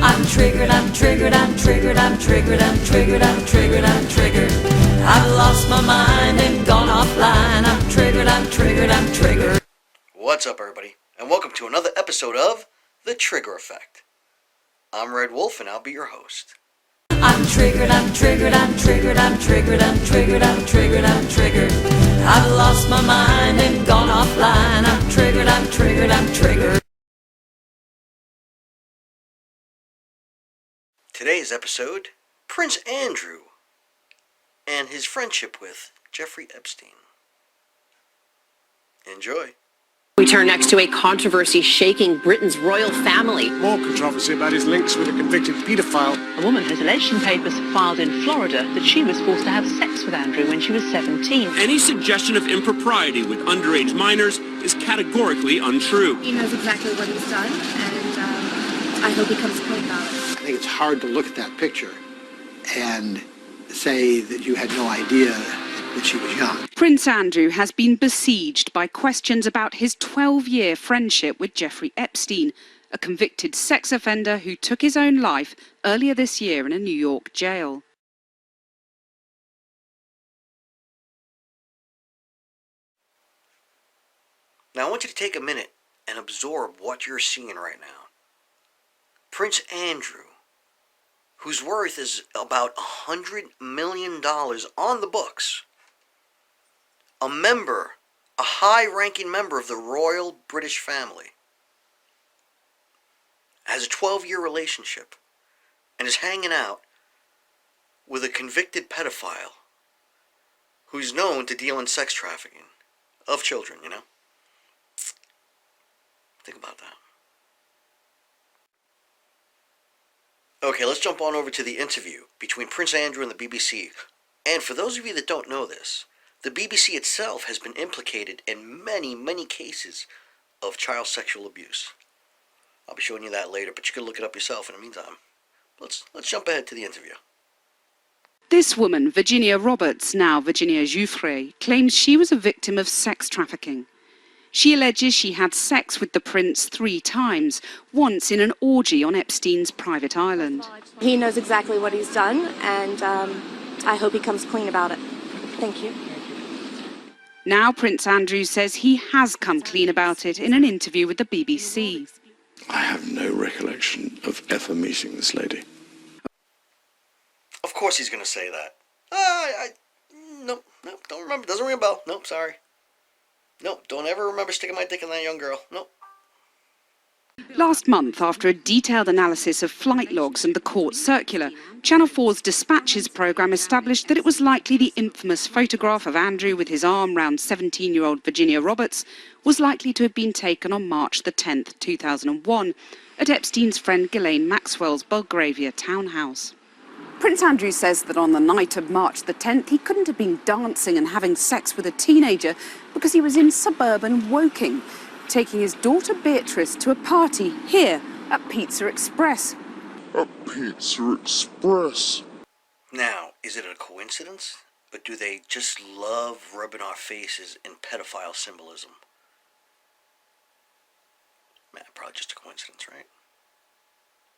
I'm triggered, I'm triggered, I'm triggered, I'm triggered, I'm triggered, I'm triggered, I'm triggered. I've lost my mind and gone offline. I'm triggered, I'm triggered, I'm triggered. What's up, everybody, and welcome to another episode of The Trigger Effect. I'm Red Wolf, and I'll be your host. I'm triggered, I'm triggered, I'm triggered, I'm triggered, I'm triggered, I'm triggered, I'm triggered. I've lost my mind and gone offline. I'm triggered, I'm triggered, I'm triggered. Today's episode, Prince Andrew and his friendship with Jeffrey Epstein. Enjoy. We turn next to a controversy shaking Britain's royal family. More controversy about his links with a convicted paedophile. A woman has alleged in papers filed in Florida that she was forced to have sex with Andrew when she was 17. Any suggestion of impropriety with underage minors is categorically untrue. He knows exactly what he's done, and I hope he comes clean about it. I think it's hard to look at that picture and say that you had no idea that she was young. Prince Andrew has been besieged by questions about his 12-year friendship with Jeffrey Epstein, a convicted sex offender who took his own life earlier this year in a New York jail. Now I want you to take a minute and absorb what you're seeing right now. Prince Andrew, whose worth is about $100 million on the books, a high-ranking member of the royal British family, has a 12-year relationship and is hanging out with a convicted pedophile who's known to deal in sex trafficking of children, you know? Think about that. Okay, let's jump on over to the interview between Prince Andrew and the BBC. And for those of you that don't know this, the BBC itself has been implicated in many, many cases of child sexual abuse. I'll be showing you that later, but you can look it up yourself in the meantime. Let's jump ahead to the interview. This woman, Virginia Roberts, now Virginia Giuffre, claims she was a victim of sex trafficking. She alleges she had sex with the prince 3 times, once in an orgy on Epstein's private island. He knows exactly what he's done, and I hope he comes clean about it. Thank you. Now Prince Andrew says he has come clean about it in an interview with the BBC. I have no recollection of ever meeting this lady. Of course he's going to say that. Nope, don't remember. Doesn't ring a bell. Nope, sorry. Nope, don't ever remember sticking my dick in that young girl. Nope. Last month, after a detailed analysis of flight logs and the court circular, Channel 4's Dispatches programme established that it was likely the infamous photograph of Andrew with his arm round 17-year-old Virginia Roberts was likely to have been taken on March the 10th, 2001, at Epstein's friend Ghislaine Maxwell's Belgravia townhouse. Prince Andrew says that on the night of March the 10th, he couldn't have been dancing and having sex with a teenager because he was in suburban Woking, taking his daughter Beatrice to a party here at Pizza Express. At Pizza Express. Now, is it a coincidence? Or do they just love rubbing our faces in pedophile symbolism? Man, probably just a coincidence, right?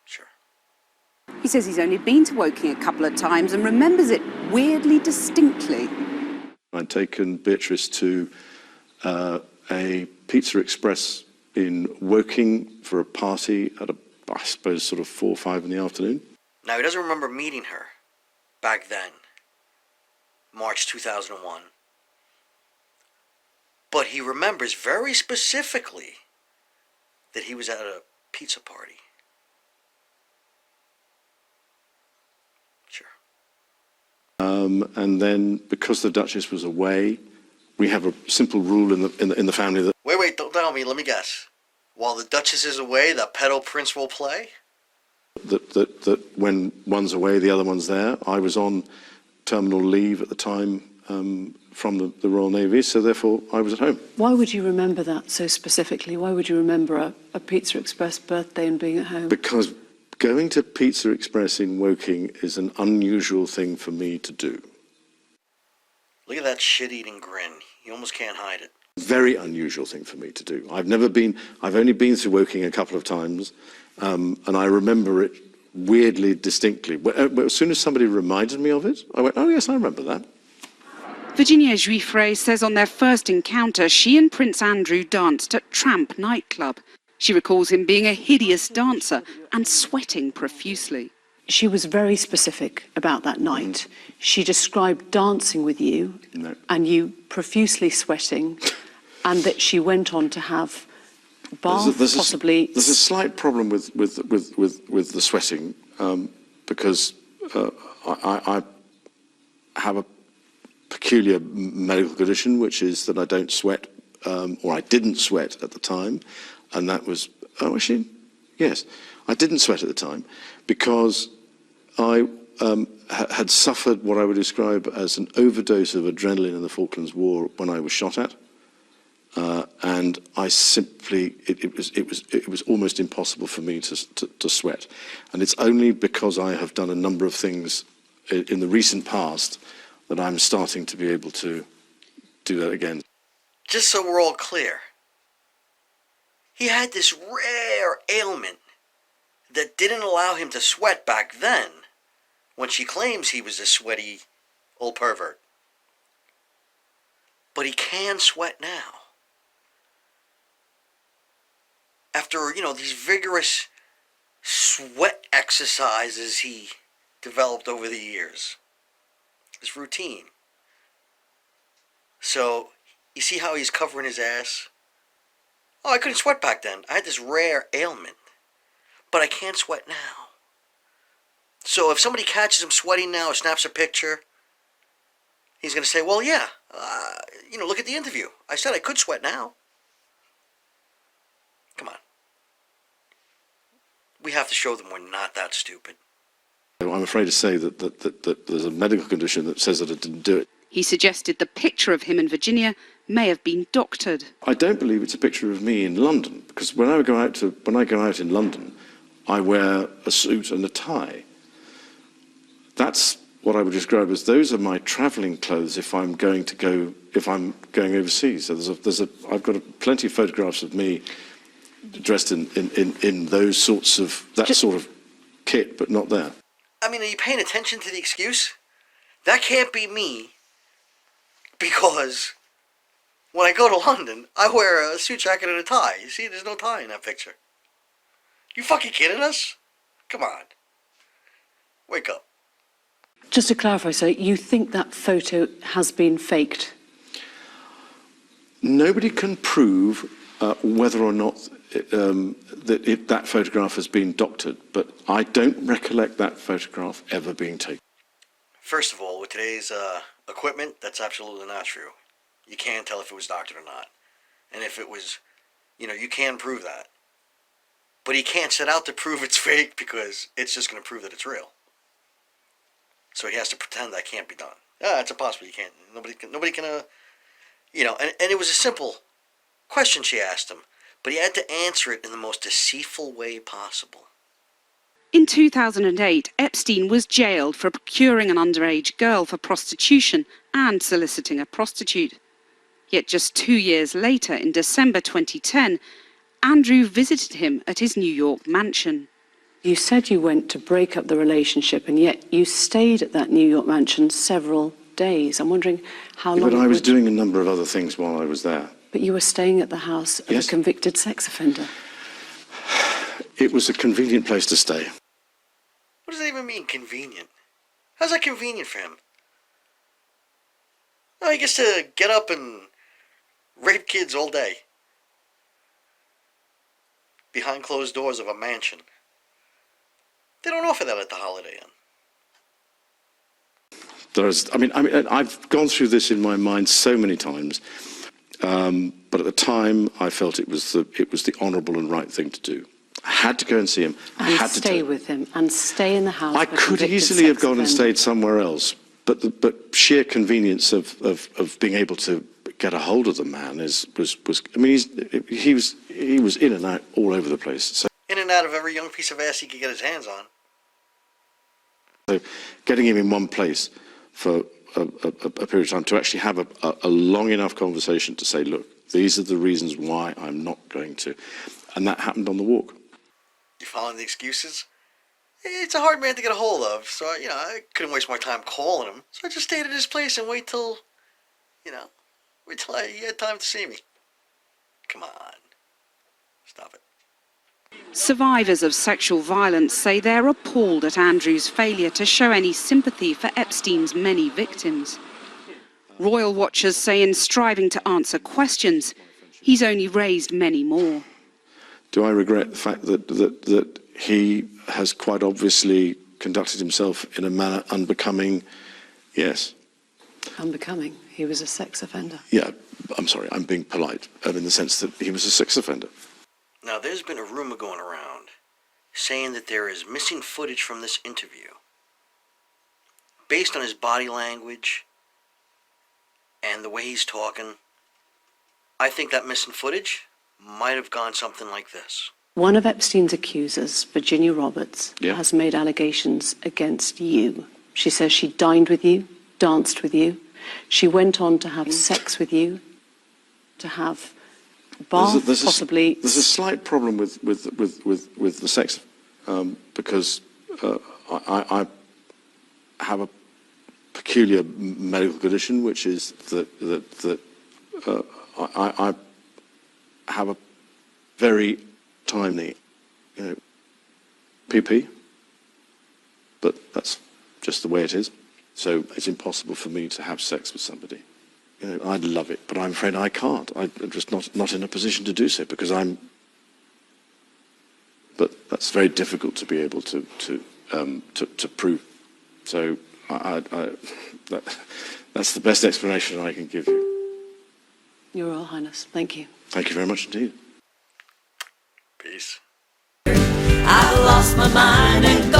Sure. He says he's only been to Woking a couple of times and remembers it weirdly distinctly. I'd taken Beatrice to a Pizza Express in Woking for a party at I suppose sort of 4 or 5 in the afternoon. Now, he doesn't remember meeting her back then, March 2001. But he remembers very specifically that he was at a pizza party. Sure. And then, because the Duchess was away, we have a simple rule in the family that... Wait, don't tell me, let me guess. While the Duchess is away, the pedo prince will play? That when one's away, the other one's there. I was on terminal leave at the time from the Royal Navy, so therefore I was at home. Why would you remember that so specifically? Why would you remember a Pizza Express birthday and being at home? Because going to Pizza Express in Woking is an unusual thing for me to do. Look at that shit-eating grin. You almost can't hide it. Very unusual thing for me to do. I've only been to Woking a couple of times, and I remember it weirdly distinctly. As soon as somebody reminded me of it, I went, oh yes, I remember that. Virginia Juifrey says on their first encounter, she and Prince Andrew danced at Tramp nightclub. She recalls him being a hideous dancer and sweating profusely. She was very specific about that night. She described dancing with you and you profusely sweating, and that she went on to have bath, possibly. There's a slight problem with the sweating because I have a peculiar medical condition, which is that I don't sweat, or I didn't sweat at the time, and that was, oh, actually, yes, I didn't sweat at the time because I had suffered what I would describe as an overdose of adrenaline in the Falklands War when I was shot at, and I simply, it was almost impossible for me to sweat, and it's only because I have done a number of things in the recent past that I'm starting to be able to do that again. Just so we're all clear, he had this rare ailment that didn't allow him to sweat back then, when she claims he was a sweaty old pervert. But he can sweat now. After, these vigorous sweat exercises he developed over the years. His routine. So, you see how he's covering his ass? Oh, I couldn't sweat back then. I had this rare ailment. But I can't sweat now. So if somebody catches him sweating now or snaps a picture, he's going to say, well, yeah, look at the interview. I said I could sweat now. Come on. We have to show them we're not that stupid. I'm afraid to say that there's a medical condition that says that I didn't do it. He suggested the picture of him and Virginia may have been doctored. I don't believe it's a picture of me in London, because when I go out in London, I wear a suit and a tie. That's what I would describe as those are my travelling clothes if I'm going overseas. So I've got plenty of photographs of me dressed in those sorts of sort of kit, but not there. I mean, are you paying attention to the excuse? That can't be me, because when I go to London, I wear a suit jacket and a tie. You see, there's no tie in that picture. You fucking kidding us? Come on. Wake up. Just to clarify, so you think that photo has been faked? Nobody can prove whether or not that photograph has been doctored, but I don't recollect that photograph ever being taken. First of all, with today's equipment, that's absolutely not true. You can't tell if it was doctored or not. And if it was, you can prove that. But he can't set out to prove it's fake because it's just going to prove that it's real. So he has to pretend that can't be done. It's impossible. You can't. Nobody can. And it was a simple question she asked him, but he had to answer it in the most deceitful way possible. In 2008, Epstein was jailed for procuring an underage girl for prostitution and soliciting a prostitute. Yet just 2 years later, in December 2010, Andrew visited him at his New York mansion. You said you went to break up the relationship, and yet you stayed at that New York mansion several days. I'm wondering how long... But I was doing a number of other things while I was there. But you were staying at the house of a convicted sex offender. It was a convenient place to stay. What does that even mean, convenient? How's that convenient for him? No, he gets to get up and rape kids all day. Behind closed doors of a mansion. They don't offer that at the Holiday Inn. I've gone through this in my mind so many times, but at the time I felt it was the honourable and right thing to do. I had to go and see him. I had to stay with him and stay in the house. I could easily have gone and stayed somewhere else, but sheer convenience of being able to get a hold of the man was. I mean, he was in and out all over the place. So, in and out of every young piece of ass he could get his hands on. So getting him in one place for a period of time to actually have a long enough conversation to say, look, these are the reasons why I'm not going to. And that happened on the walk. You following the excuses? It's a hard man to get a hold of, so, I couldn't waste my time calling him. So I just stayed at his place and wait till he had time to see me. Come on. Stop it. Survivors of sexual violence say they're appalled at Andrew's failure to show any sympathy for Epstein's many victims. Royal watchers say in striving to answer questions, he's only raised many more. Do I regret the fact that he has quite obviously conducted himself in a manner unbecoming? Yes. Unbecoming? He was a sex offender. Yeah, I'm sorry, I'm being polite, in the sense that he was a sex offender. Now, there's been a rumor going around saying that there is missing footage from this interview. Based on his body language and the way he's talking, I think that missing footage might have gone something like this. One of Epstein's accusers, Virginia Roberts, has made allegations against you. She says she dined with you, danced with you. She went on to have sex with you, to have bath, possibly. There's a slight problem with the sex, because I have a peculiar medical condition, which is that I have a very timely, PP, but that's just the way it is. So it's impossible for me to have sex with somebody. I'd love it, but I'm afraid I can't. I'm just not in a position to do so because I'm. But that's very difficult to be able to prove. So that's the best explanation I can give you. Your Royal Highness, thank you. Thank you very much indeed. Peace. I lost my mind and